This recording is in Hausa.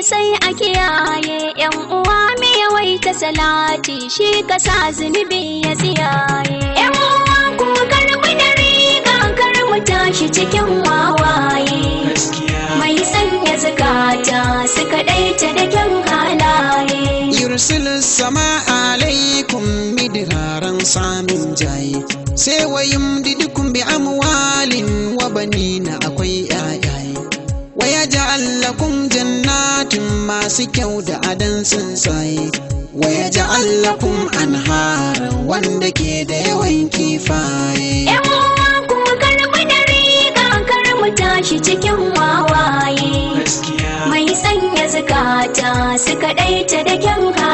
sai a kiyaye, yan uwa me yawaita salati shi kasa zunubi ya tsiyaye. Yan uwa ku karbi da riga kar mu tashi cikin wawaye, mai sanya zakata su kadaita da kyan halaye. Yursilu sama alaikum midraran samin jaye, sai wa yumdidukum bi amwalin wa banina akwai yayaye, wa yaj'al lakum jannatin masu kyau da adan tsuntsaye, wa yaj'al lakum anhara wanda ke da yawan kifaye. Yan uwa ku karbi da riga kar mu tashi cikin wawaye, mai sanya zakata su kadaita da kyan halaye.